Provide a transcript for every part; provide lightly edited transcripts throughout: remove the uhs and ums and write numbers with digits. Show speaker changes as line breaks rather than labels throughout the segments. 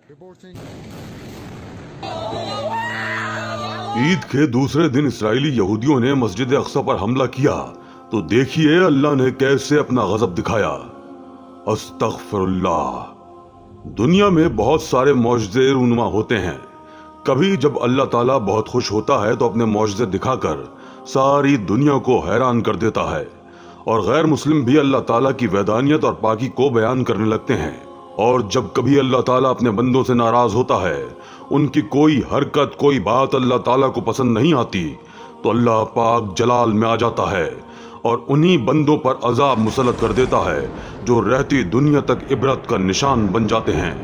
ईद के दूसरे दिन इसराइली यहूदियों ने मस्जिद अक्सा पर हमला किया तो देखिए अल्लाह ने कैसे अपना गजब दिखाया। अस्तगफिरुल्लाह। दुनिया में बहुत सारे मौजज़े रूनुमा होते हैं। कभी जब अल्लाह ताला बहुत खुश होता है तो अपने मौजज़े दिखाकर सारी दुनिया को हैरान कर देता है और गैर मुस्लिम भी अल्लाह ताला की वैदानियत और पाकी को बयान करने लगते हैं। और जब कभी अल्लाह ताला अपने बंदों से नाराज होता है, उनकी कोई हरकत कोई बात अल्लाह ताला को पसंद नहीं आती, तो अल्लाह पाक जलाल में आ जाता है और उन्हीं बंदों पर अजाब मुसल्लत कर देता है जो रहती दुनिया तक इबरत का निशान बन जाते हैं।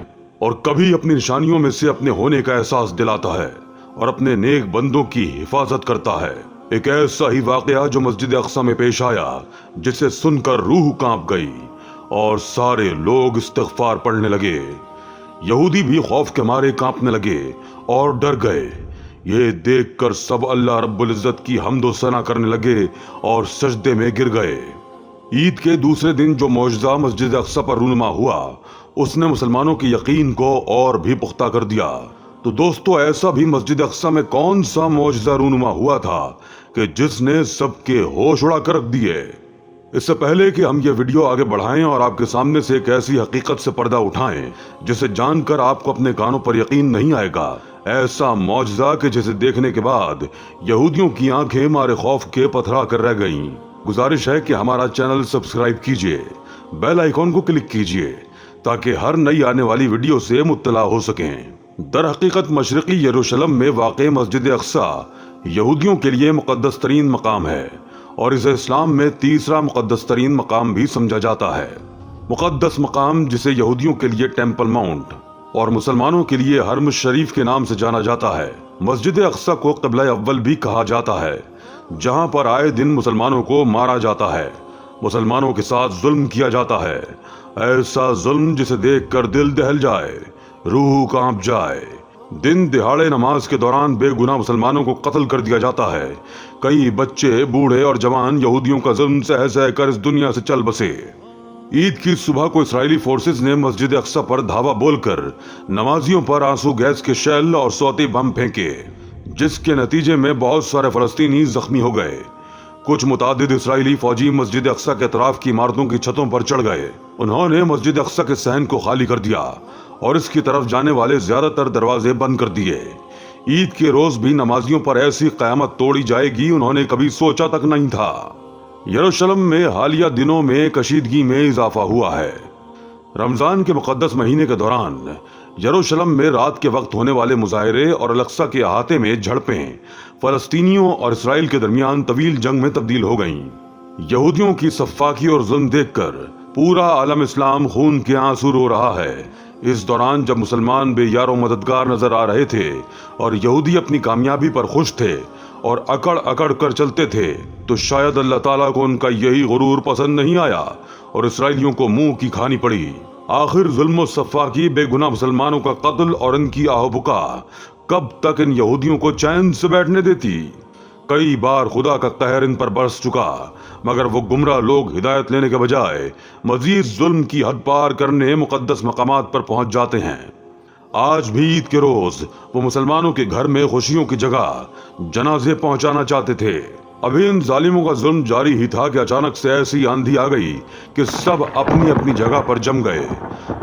और कभी अपनी निशानियों में से अपने होने का एहसास दिलाता है और अपने नेक बंदों की हिफाजत करता है। एक ऐसा ही वाकया जो मस्जिद अक्सा में पेश आया जिसे सुनकर रूह कांप गई और सारे लोग इस्तिग़फ़ार पढ़ने लगे। यहूदी भी खौफ के मारे कांपने लगे और डर गए। ये देखकर सब अल्लाह रब्बुल इज़्ज़त की हम्दो सना करने लगे और सजदे में गिर गए। ईद के दूसरे दिन जो मौजज़ा मस्जिद अक्सा पर रूनुमा हुआ उसने मुसलमानों के यकीन को और भी पुख्ता कर दिया। तो दोस्तों, ऐसा भी मस्जिद अक्सा में कौन सा मौजज़ा रूनुमा हुआ था कि जिसने सबके होश उड़ा कर रख दिए। इससे पहले कि हम ये वीडियो आगे बढ़ाएं और आपके सामने से एक ऐसी हकीकत से पर्दा उठाएं जिसे जानकर आपको अपने कानों पर यकीन नहीं आएगा, ऐसा मौजज़ा कि जिसे देखने के बाद यहूदियों की आंखें मारे खौफ के पथरा कर रह गईं। गुजारिश है कि हमारा चैनल सब्सक्राइब कीजिए, बेल आइकॉन को क्लिक कीजिए ताकि हर नई आने वाली वीडियो से मुत्तला हो सकें। दर हकीकत मशरकी यरूशलेम में वाक़ मस्जिद अक्सा यहूदियों के लिए मुक़द्दस तरीन मकाम है और इसे इस्लाम में तीसरा मुक़द्दस तरीन मकाम भी समझा जाता है। मुक़द्दस मकाम जिसे यहूदियों के लिए टेम्पल माउंट और मुसलमानों के लिए हरम शरीफ के नाम से जाना जाता है। मस्जिद अक्सा को क़िबला अव्वल भी कहा जाता है, जहां पर आए दिन मुसलमानों को मारा जाता है, मुसलमानों के साथ जुल्म किया जाता है। ऐसा जुल्म जिसे देखकर दिल दहल जाए, रूह कांप जाए। दिन दिहाड़े नमाज के दौरान बेगुनाह मुसलमानों को कत्ल कर दिया जाता है। कई बच्चे, बूढ़े और जवान यहूदियों का जुल्म सह सह कर इस दुनिया से चल बसे। ईद की सुबह को इस्राएली फोर्सेस ने मस्जिद अक्सा पर धावा बोलकर नमाजियों पर आंसू गैस के शेल और सौती बम फेंके, जिसके नतीजे में बहुत सारे फलस्तीनी जख्मी हो गए। कुछ मुतादिद इस्राएली फौजी मस्जिद अक्सा के अतराफ की इमारतों की छतों पर चढ़ गए। उन्होंने मस्जिद अक्सा के सहन को खाली कर दिया और इसकी तरफ जाने वाले ज्यादातर दरवाजे बंद कर दिए। ईद के रोज भी नमाजियों पर ऐसी कयामत तोड़ी जाएगी उन्होंने कभी सोचा तक नहीं था। यरूशलेम में हालिया दिनों में कशीदगी में इजाफा हुआ है। रमजान के मुकद्दस महीने के दौरान यरूशलेम में रात के वक्त होने वाले मुजाहरे और अल-अक्सा के अहाते में झड़पें फलस्तीनियों और इसराइल के दरमियान तवील जंग में तब्दील हो गईं। यहूदियों की सफ़ाकी और जुल्म देखकर पूरा आलम इस्लाम खून के आंसू रो रहा है। इस दौरान जब मुसलमान बेयारो मददगार नजर आ रहे थे और यहूदी अपनी कामयाबी पर खुश थे और अकड़ अकड़ कर चलते थे, तो शायद अल्लाह ताला को उनका यही गुरूर पसंद नहीं आया और इसराइलियों को मुंह की खानी पड़ी। आखिर जुल्म सफ़ाकी, बेगुनाह मुसलमानों का कत्ल और इनकी आहोबुका कब तक इन यहूदियों को चैन से बैठने देती। कई बार खुदा का कहर इन पर बरस चुका, मगर वो गुमराह लोग हिदायत लेने के बजाय मजीद जुल्म की हद पार करने मुकद्दस मकामात पर पहुंच जाते हैं। आज भी ईद के रोज वो मुसलमानों के घर में खुशियों की जगह जनाजे पहुंचाना चाहते थे। अभी इन जालिमों का जुल्म जारी ही था कि अचानक से ऐसी आंधी आ गई कि सब अपनी अपनी जगह पर जम गए।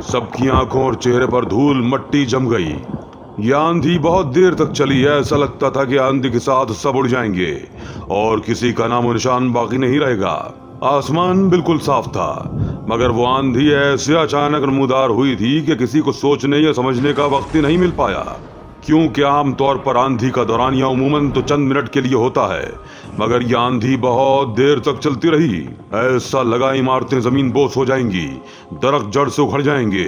सबकी आंखों और चेहरे पर धूल मट्टी जम गई। यह आंधी बहुत देर तक चली। ऐसा लगता था कि आंधी के साथ सब उड़ जाएंगे और किसी का नामो निशान बाकी नहीं रहेगा। आसमान बिल्कुल साफ था, मगर वो आंधी ऐसे अचानक नमूदार हुई थी कि किसी को सोचने या समझने का वक्त ही नहीं मिल पाया। क्योंकि आमतौर पर आंधी का दौरानिया उमूमन तो चंद मिनट के लिए होता है, मगर यह आंधी बहुत देर तक चलती रही। ऐसा लगा इमारतें जमीन बोस हो जाएंगी, दरख्त जड़ से उखड़ जाएंगे।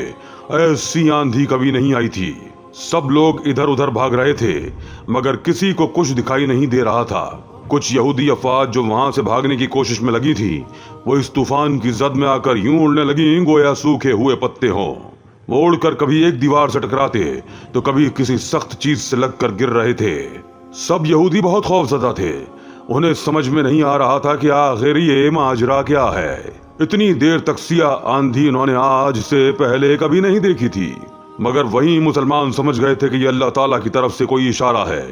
ऐसी आंधी कभी नहीं आई थी। सब लोग इधर उधर भाग रहे थे, मगर किसी को कुछ दिखाई नहीं दे रहा था। कुछ यहूदी अफवाज जो वहां से भागने की कोशिश में लगी थी, वो इस तूफान की जद में आकर यूं उड़ने लगी गोया सूखे हुए पत्ते हों। वो उड़कर कभी एक दीवार से टकराते तो कभी किसी सख्त चीज से लगकर गिर रहे थे। सब यहूदी बहुत खौफजदा थे। उन्हें समझ में नहीं आ रहा था कि आखिर ये माजरा क्या है। इतनी देर तक सिया आंधी उन्होंने आज से पहले कभी नहीं देखी थी। मगर वहीं मुसलमान समझ गए थे कि ये अल्लाह ताला की तरफ से कोई इशारा है,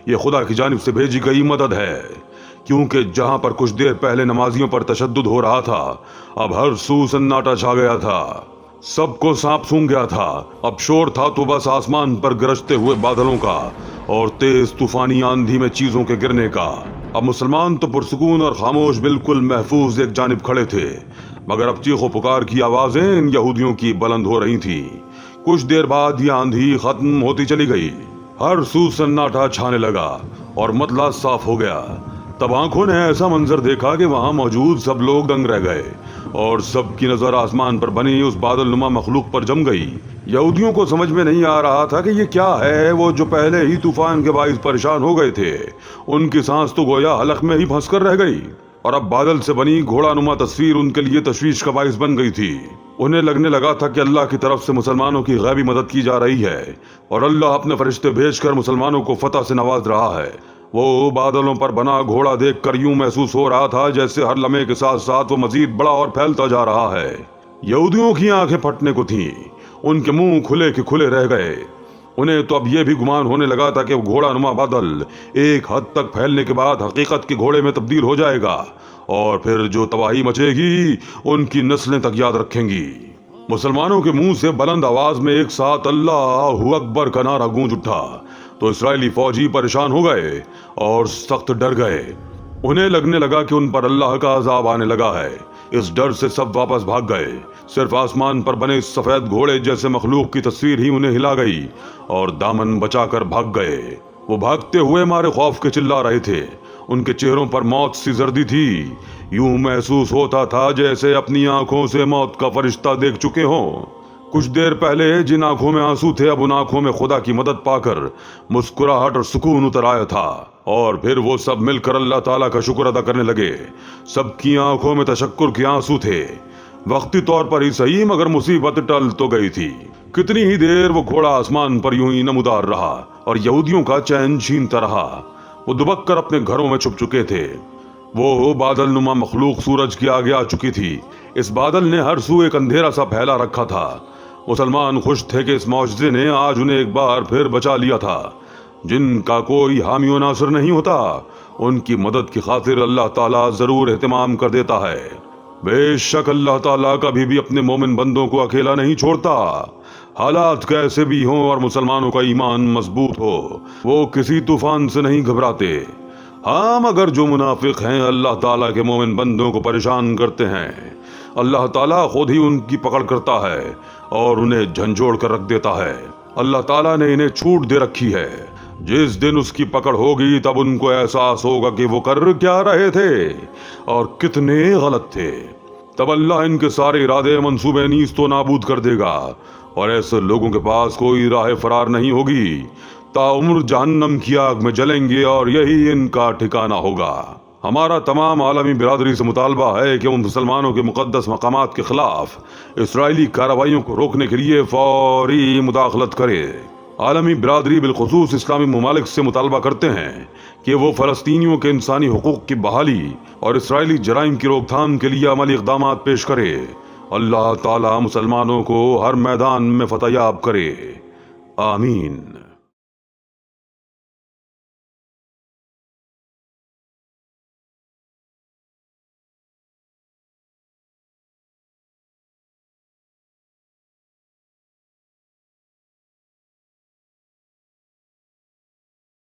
ये खुदा की जानिब से भेजी गई मदद है, क्योंकि जहां पर कुछ देर पहले नमाजियों पर तशद्दुद हो रहा था, अब हर सू सन्नाटा छा गया था, सबको सांप सूंघ गया था। अब शोर था तो बस आसमान पर गरजते हुए बादलों का और तेज तूफानी आंधी में चीजों के गिरने का। अब मुसलमान तो पुरसुकून और खामोश बिल्कुल महफूज एक जानिब खड़े थे, मगर अब चीखों पुकार की आवाजें इन यहूदियों की बुलंद हो रही थी। कुछ देर बाद ये आंधी खत्म होती चली गई, हर सू सन्नाटा छाने लगा और मतला साफ हो गया। तब आंखों ने ऐसा मंजर देखा कि वहां मौजूद सब लोग दंग रह गए और सबकी नजर आसमान पर बनी उस बादल नुमा मखलूक पर जम गई। यहूदियों को समझ में नहीं आ रहा था कि ये क्या है। वो जो पहले ही तूफान के बाइस परेशान हो गए थे, उनकी सांस तो गोया हलक में ही फंस कर रह गई, और अब बादल से बनी घोड़ा नुमा तस्वीर उनके लिए तशवीश का बाइस बन गई थी। उन्हें लगने लगा था कि अल्लाह की तरफ से मुसलमानों की गैबी मदद की जा रही है और अल्लाह अपने फरिश्ते भेजकर मुसलमानों को फतह से नवाज रहा है। वो बादलों पर बना घोड़ा देखकर यूं महसूस हो रहा था जैसे हर लम्हे के साथ साथ वो मजीद बड़ा और फैलता जा रहा है। यहूदियों की आंखें फटने को थीं, उनके मुंह खुले के खुले रह गए। उन्हें तो अब यह भी गुमान होने लगा था कि वो घोड़ा नुमा बादल एक हद तक फैलने के बाद हकीकत के घोड़े में तब्दील हो जाएगा और फिर जो तबाही मचेगी उनकी नस्लें तक याद रखेंगी। मुसलमानों के मुंह से बुलंद आवाज में एक साथ अल्लाहु अकबर का नारा गूंज उठा तो इस्राएली फौजी परेशान हो गए और सख्त डर गए। उन्हें लगने लगा कि उन पर अल्लाह का अजाब आने लगा है। इस डर से सब वापस भाग गए। सिर्फ आसमान पर बने सफेद घोड़े जैसे मखलूक की तस्वीर ही उन्हें हिला गई और दामन बचाकर भाग गए। वो भागते हुए मारे खौफ के चिल्ला रहे थे। उनके चेहरों पर मौत सी जर्दी थी। यूं महसूस होता था जैसे अपनी आंखों से मौत का फरिश्ता देख चुके हों। कुछ देर पहले जिन आंखों में आंसू थे, अब उन आंखों में खुदा की मदद पाकर मुस्कुराहट और सुकून उतर आया था। और फिर वो सब मिलकर अल्लाह ताला का शुक्र अदा करने लगे। सबकी आंखों में तशक्कुर के आंसू थे। वक्ती तौर पर ही सही, मगर मुसीबत टल तो गई थी। कितनी ही देर वो घोड़ा आसमान पर यूं ही नमूदार रहा और यहूदियों का चैन छीनता रहा। वो दुबक कर अपने घरों में छुप चुके थे। वो बादल नुमा मखलूक सूरज के आगे आ चुकी थी। इस बादल ने हर सू एक अंधेरा सा फैला रखा था। मुसलमान खुश थे कि इस मौजज़े ने आज उन्हें एक बार फिर बचा लिया था। जिनका कोई हामी व नासिर नहीं होता, उनकी मदद की खातिर अल्लाह ताला जरूर एहतमाम कर देता है। बेशक अल्लाह ताला कभी भी अपने मोमिन बंदों को अकेला नहीं छोड़ता। हालात कैसे भी हों और मुसलमानों का ईमान मजबूत हो, वो किसी तूफान से नहीं घबराते। हाँ, मगर जो मुनाफिक हैं अल्लाह ताला के मोमिन बंदों को परेशान करते हैं, अल्लाह ताला खुद ही उनकी पकड़ करता है और उन्हें झंझोड़ कर रख देता है। अल्लाह ताला ने इन्हें छूट दे रखी है। जिस दिन उसकी पकड़ होगी तब उनको एहसास होगा कि वो कर क्या रहे थे और कितने गलत थे। तब अल्लाह इनके सारे इरादे मंसूबे नीज तो नाबूद कर देगा और ऐसे लोगों के पास कोई राह फरार नहीं होगी। ताउम्र जहन्नम की आग में जलेंगे और यही इनका ठिकाना होगा। हमारा तमाम आलमी बिरादरी से मुतालबा है कि उन मुसलमानों के मुकद्दस मकामात के खिलाफ इसराइली कार्रवाइयों को रोकने के लिए फौरी मुदाखलत करे। आलमी बिरादरी बिलखुसूस इस्लामी ममालिक से मुतालबा करते हैं कि वो फ़लस्तीनियों के इंसानी हुकूक की बहाली और इसराइली जराइम की रोकथाम के लिए अमली इक़दाम पेश करे। अल्लाह ताला मुसलमानों को हर मैदान में फतह याब करे। आमीन।